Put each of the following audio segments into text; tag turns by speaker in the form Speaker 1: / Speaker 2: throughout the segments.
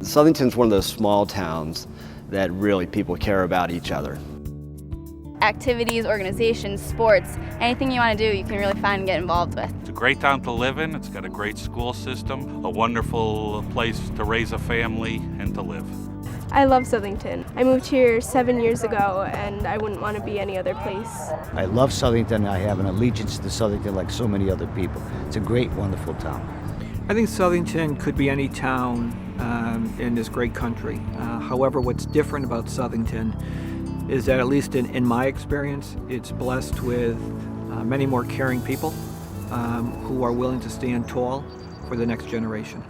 Speaker 1: Southington's one of those small towns that really people care about each other.
Speaker 2: Activities, organizations, sports, anything you want to do, you can really find and get involved with.
Speaker 3: It's a great town to live in. It's got a great school system, a wonderful place to raise a family and to live.
Speaker 4: I love Southington. I moved here 7 years ago and I wouldn't want to be any other place.
Speaker 5: I love Southington. I have an allegiance to Southington like so many other people. It's a great, wonderful town.
Speaker 6: I think Southington could be any town in this great country. However, what's different about Southington is that, at least in my experience, it's blessed with many more caring people who are willing to stand tall for the next generation.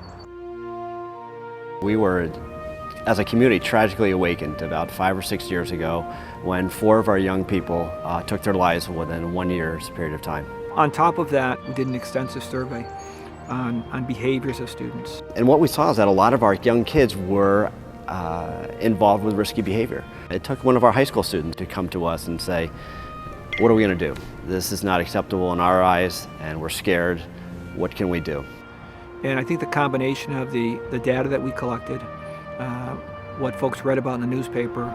Speaker 1: We were, as a community, tragically awakened about 5 or 6 years ago when 4 of our young people took their lives within 1 year's period of time.
Speaker 6: On top of that, we did an extensive survey on behaviors of students.
Speaker 1: And what we saw is that a lot of our young kids were involved with risky behavior. It took one of our high school students to come to us and say, what are we going to do? This is not acceptable in our eyes and we're scared. What can we do?
Speaker 6: And I think the combination of the data that we collected, what folks read about in the newspaper,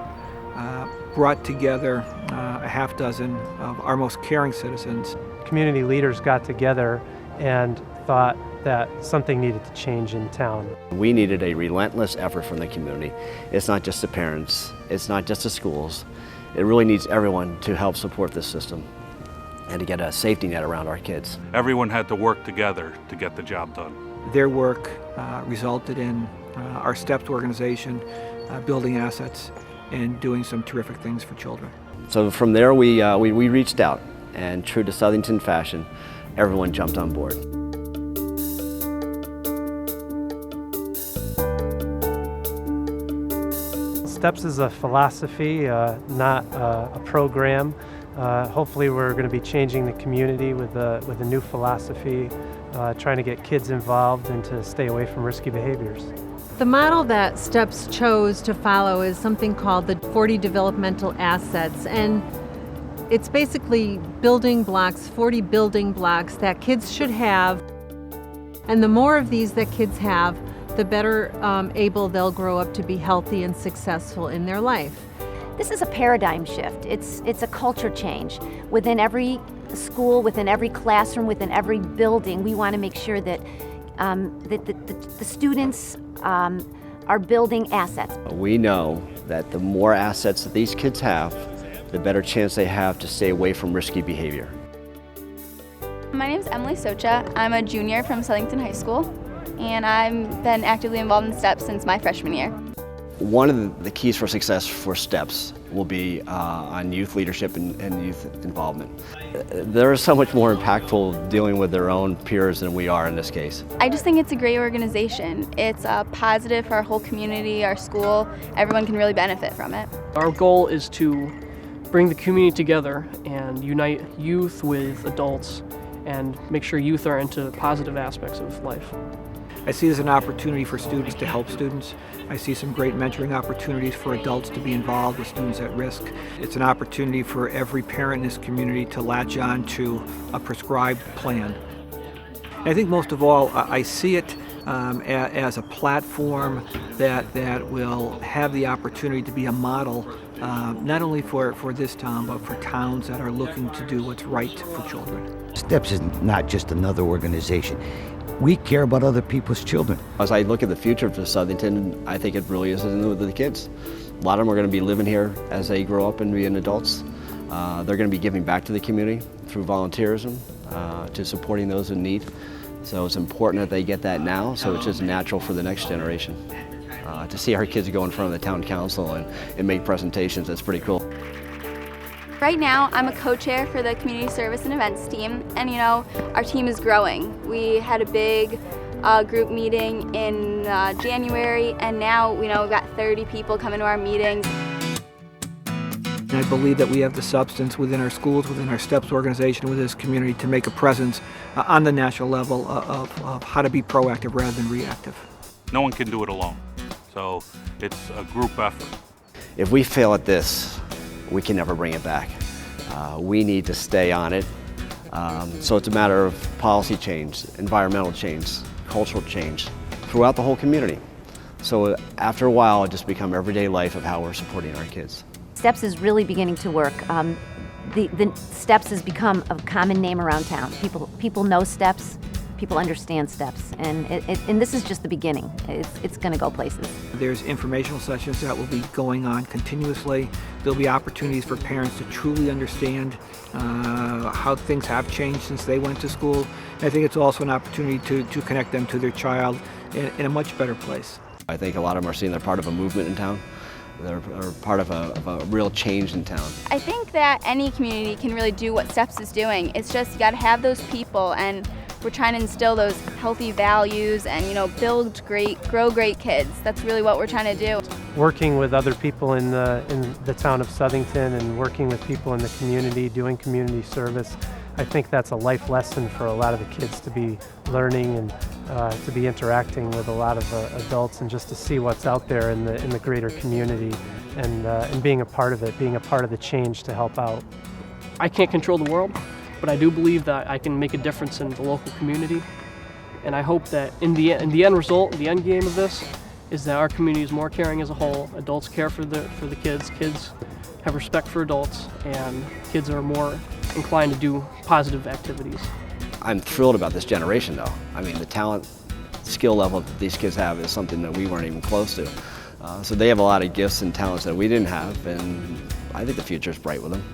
Speaker 6: brought together a half dozen of our most caring citizens.
Speaker 7: Community leaders got together and thought that something needed to change in town.
Speaker 1: We needed a relentless effort from the community. It's not just the parents, it's not just the schools. It really needs everyone to help support this system and to get a safety net around our kids.
Speaker 3: Everyone had to work together to get the job done.
Speaker 6: Their work resulted in our STEPS organization building assets and doing some terrific things for children.
Speaker 1: So from there we reached out, and true to Southington fashion, everyone jumped on board.
Speaker 7: STEPS is a philosophy, not a program. Hopefully we're going to be changing the community with a new philosophy, trying to get kids involved and to stay away from risky behaviors.
Speaker 8: The model that STEPS chose to follow is something called the 40 developmental assets, and it's basically building blocks, 40 building blocks that kids should have, and the more of these that kids have, the better able they'll grow up to be healthy and successful in their life.
Speaker 9: This is a paradigm shift. It's a culture change. Within every school, within every classroom, within every building, we want to make sure that, the students are building assets.
Speaker 1: We know that the more assets that these kids have, the better chance they have to stay away from risky behavior.
Speaker 2: My name is Emily Socha. I'm a junior from Southington High School, and I've been actively involved in STEPS since my freshman year.
Speaker 1: One of the keys for success for STEPS will be on youth leadership and youth involvement. They're so much more impactful dealing with their own peers than we are in this case.
Speaker 2: I just think it's a great organization. It's positive for our whole community, our school. Everyone can really benefit from it.
Speaker 10: Our goal is to bring the community together and unite youth with adults and make sure youth are into positive aspects of life.
Speaker 6: I see it as an opportunity for students to help students. I see some great mentoring opportunities for adults to be involved with students at risk. It's an opportunity for every parent in this community to latch on to a prescribed plan. And I think most of all, I see it as a platform that will have the opportunity to be a model, not only for this town, but for towns that are looking to do what's right for children.
Speaker 5: STEPS is not just another organization. We care about other people's children.
Speaker 1: As I look at the future for Southington, I think it really is with the kids. A lot of them are going to be living here as they grow up and be adults. They're going to be giving back to the community through volunteerism, to supporting those in need. So it's important that they get that now, so it's just natural for the next generation. To see our kids go in front of the town council and make presentations, that's pretty cool.
Speaker 2: Right now, I'm a co-chair for the Community Service and Events team, and our team is growing. We had a big group meeting in January, and now we've got 30 people coming to our meetings.
Speaker 6: And I believe that we have the substance within our schools, within our STEPS organization, within this community to make a presence on the national level of how to be proactive rather than reactive.
Speaker 3: No one can do it alone, so it's a group effort.
Speaker 1: If we fail at this, we can never bring it back. We need to stay on it. So it's a matter of policy change, environmental change, cultural change throughout the whole community. So after a while, it just become everyday life of how we're supporting our kids.
Speaker 9: STEPS is really beginning to work. The STEPS has become a common name around town. People know STEPS, people understand STEPS, and this is just the beginning. It's going to go places.
Speaker 6: There's informational sessions that will be going on continuously. There'll be opportunities for parents to truly understand how things have changed since they went to school. And I think it's also an opportunity to connect them to their child in a much better place.
Speaker 1: I think a lot of them are seeing they're part of a movement in town. They're part of a real change in town.
Speaker 2: I think that any community can really do what STEPS is doing. It's just you got to have those people, and we're trying to instill those healthy values and, grow great kids. That's really what we're trying to do.
Speaker 7: Working with other people in the town of Southington and working with people in the community, doing community service, I think that's a life lesson for a lot of the kids to be learning and to be interacting with a lot of adults, and just to see what's out there in the greater community, and being a part of it, being a part of the change to help out.
Speaker 10: I can't control the world, but I do believe that I can make a difference in the local community, and I hope that in the end result, the end game of this, is that our community is more caring as a whole. Adults care for the kids. Kids have respect for adults, and kids are more inclined to do positive activities.
Speaker 1: I'm thrilled about this generation, though. I mean, the talent, skill level that these kids have is something that we weren't even close to. So they have a lot of gifts and talents that we didn't have, and I think the future is bright with them.